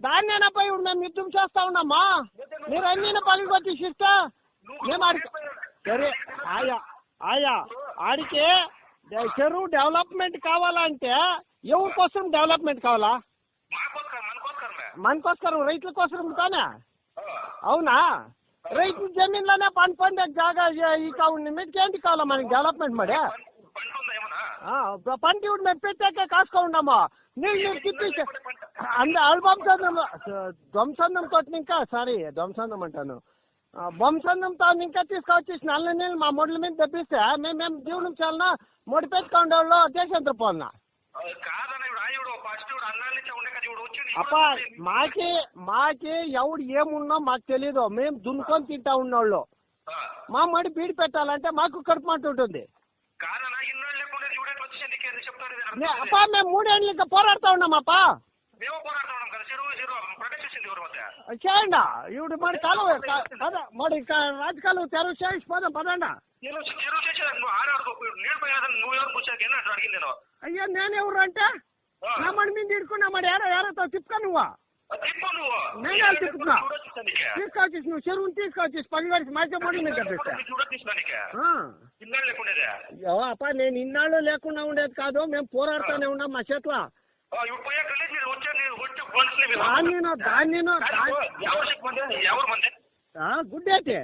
దాన్నేనప్ప ఇప్పుడు మేము యుద్ధం చేస్తా ఉన్నామా? మీరు అన్ని పలికొచ్చి ఇస్తే మేము సరే ఆయా ఆడికి చెరువు డెవలప్మెంట్ కావాలంటే ఎవరి కోసం డెవలప్మెంట్ కావాలా? మనకోసం రైతుల కోసం తానే. అవునా? రైతు జమీన్లోనే పండే జాగా ఇక ఉంది. మీకు ఏంటి కావాలా మనకి డెవలప్మెంట్ మరి? పంట ఇప్పుడు మేము పెట్టాకే కాసుకో ఉన్నాము. నీళ్ళు తిప్పి ధ్వంసందంతో ఇంకా ధ్వంసందం అంటాను, బొంసందంతో ఇంకా తీసుకొచ్చేసి నల్ల నీళ్ళు మా మొడ్ల మీద తెప్పిస్తే మేము జీవనం చాలనా మొడి పెట్టుకోండి వాళ్ళు దేశంతో పోలనా? అప్ప మాకి ఎవడు ఏమున్నా మాకు తెలీదు. మేము దున్నుకొని తింటా ఉన్నోళ్ళు. మా మడి బీడి పెట్టాలంటే మాకు కడుపు మంట ఉంటుంది. అప్ప మేము 3 ఏళ్ళు ఇంకా పోరాడుతూ ఉన్నామప్పా. చేయండి ఇప్పుడు మరి కాలువ మరి రాజకాలువ తెరువు చేసి పోదాం పదండి. అయ్యా నేను ఎవరు అంటే నా మడి మీద ఇడుకున్నా మరి ఏరతో తిప్పుకో నువ్వు. నేను తిప్పుకున్నా తీసుకొచ్చేసి నువ్వు చెరువుని తీసుకొచ్చేసి పనివాడికి మధ్య మడి మీద అప్ప నేను ఇన్నాళ్ళు లేకుండా ఉండేది కాదు. మేము పోరాడుతూనే ఉన్నాం మా చేతిలో. గుడ్డేటి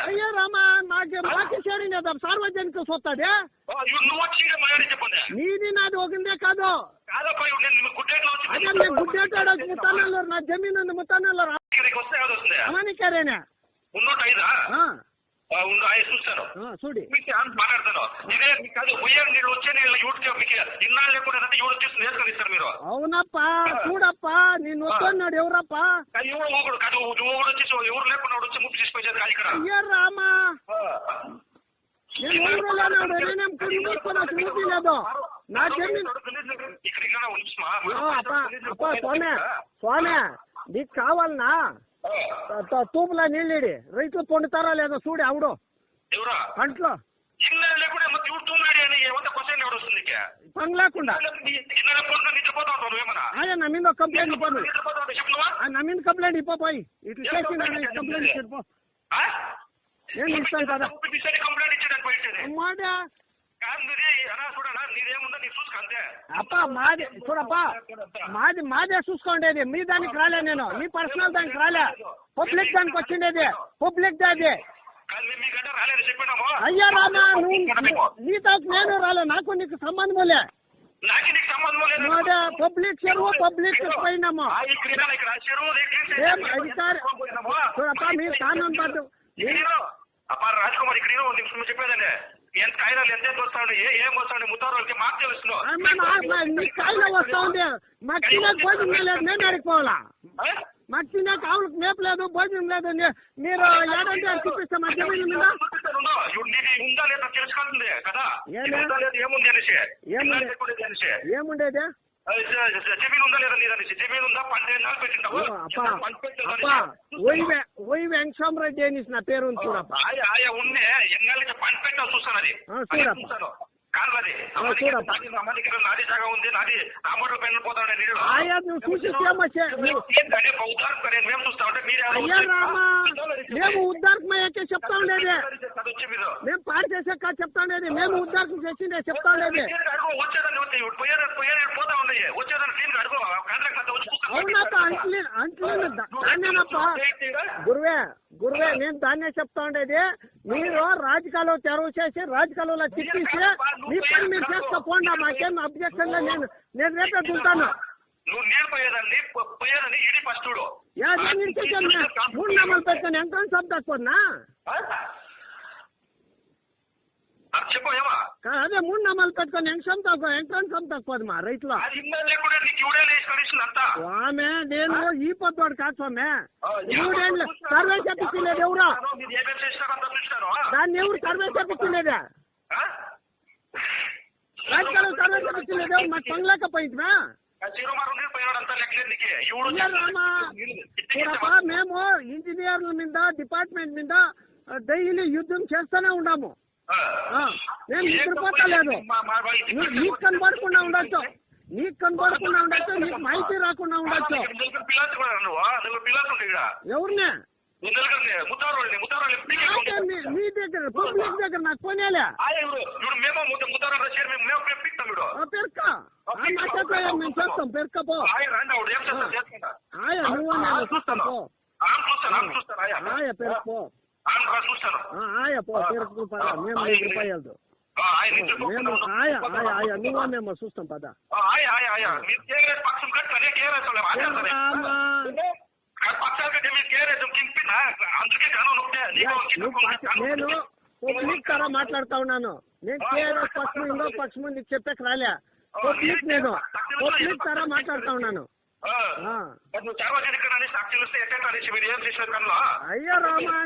అయ్యో రామా మాకే చేయండి సార్వజనిక సొత్తది. నీది నాది ఒకందే కాదు. అదే నేను గుడ్డేటాడు ముత్తానల్లూరు నా జమీన్ ఉంది. ముత్తానల్లూరు అమానికారేనా చూడి అవునప్పా చూడప్పా నేను వస్తున్నాడు ఎవరప్పా? అయ్యో రామా నేను ఊళ్ళో నేనేం కుడి లేదు నా జమీన్. స్వామి నీకు కావాలనా తూపులా నీళ్ళేడి రైతులు పొందుతారా లేదా చూడు ఆవిడ పంటలో పని లేకుండా నా మీద కంప్లైంట్ ఇవ్వను. నా మీద కంప్లైంట్ ఇవ్వపోయి ఇట్లా చేసి కంప్లైంట్ ఇచ్చిపో నేను ఇస్తాను కదా మాట. అప్ప మాది చూడప్పా మాదే చూసుకోండేది. మీ దానికి రాలే నేను, మీ పర్సనల్ దానికి రాలే. పబ్లిక్ దానికి వచ్చిండేది. పబ్లిక్ దాది అయ్యా రామా నీతో నేను రాలే. నాకు నీకు సంబంధములే. పబ్లిక్ చెరువు పబ్లిక్ పోయినాము. ఏం అధికారి చూడప్పా మీరు కారణం పడ్డు రాజకుమార్ ఇక్కడ చెప్పేదండి ఎంత కాయలు ఎంత వస్తాడు ఏం వస్తాడు ముత్తారు వాళ్ళకి మాకు తెలుసు. కాయలు వస్తా ఉంది మాకు తినక భోజనం లేదు. నేను అడిగిపోవాలా? మాకు తినక ఆవులకు మేపు లేదు భోజనం లేదు. మీరు ఏడంటే చూపిస్తా మా జమీన్ మీద ఉందా లేదా తెలుసుకుంటుంది కదా ఏముండేది జమీన్ ఉందా లేదా నీదనేసి. జమీన్ ఉందా 12 ఏళ్ళు పెట్టింటావు. వెంకటరామరెడ్డి అనేసి నా పేరు ఉంది చూడప్ప. ఆయా ఉండే ఎన్నాళ్ళకి పంట పెట్టావు చూస్తాను. అది చూస్తాను కాదు అది అమెరికాలో నాది జాగా ఉంది. నాది ఆమోడు పెన్ను పోతాడు. మేము చూస్తా ఉంటే మేము ఉద్దారకమయ్యాకే చెప్తా ఉండేది. మేము పాడు చేసాక చెప్తా ఉండేది. మేము ఉద్దారకం చేసిండే చెప్తా ఉండేది. పోతా ఉండే వచ్చేదాన్ని దీనికి అడుగు అవునప్ప అంట్లేనప్ప గురువే నేను దాన్నే చెప్తా ఉండేది. మీరు రాజకాలువ తెరవు చేసి రాజకాలువలో తిప్పిస్తే మీ పని మీరు చేస్తా పోండా. మాకేం అబ్జెక్షన్ నేను రేపే దుంటాను. నువ్వు నీళ్ళు పోయేదని ఇడి ఫస్ట్ చూడు. 3 నెంబర్లు పెట్టుకొని ఎంట్రన్స్ ఆఫ్ తక్కువనా చెప్పు ఏమా? అదే 3 నెంబర్లు పెట్టుకొని ఎంట్రన్స్ ఆఫ్ తక్కువది మా రైతులో. ఆమె నేను ఈ పొద్దుడు కాదు స్వామి. 3 ఏళ్ళు సర్వే చెప్పించలేదు ఎవరు? దాన్ని ఎవరు సర్వే చెప్పించలేదా? రాజకాలం సర్వే చెప్పించలేదు ఎవరు? మాకు పనిలేకపోయిందా? మేము ఇంజనీర్ల మీద డిపార్ట్మెంట్ మీద డైలీ యుద్ధం చేస్తూనే ఉన్నాము. మేము నిద్రపోతలేదు. నీకు కనబడకుండా ఉండొచ్చు. నీకు కనబడకుండా ఉండొచ్చు, నీకు మాహితి రాకుండా ఉండొచ్చు. పిల్లలు కూడా నువ్వు పిల్లలు ఉంటే ఇక్కడ ఎవరినే మీ దగ్గర పబ్లిక్ దగ్గర నాకు పోనేలే పెరక మేము చేస్తాం పెరక పో ఆయా నువ్వు చూస్తాను పో ఆయా పెరక పో ఆయా పో పెరకు మేము 5 రూపాయలదు మేము ఆయా ఆయా ఆయా నువ్వు మేము చూస్తాం పద నేను పబ్లిక్ తర మాట్లాడుతా ఉన్నాను. నేను కేఆర్ఎస్ పక్షం ఇంకో పక్షం నీకు చెప్పాక రాలే. పబ్లిక్ నేను పబ్లిక్ తర మాట్లాడుతా ఉన్నాను. సార్వజనిక సాక్షి చూస్తే ఎట్లా అయ్యో రామా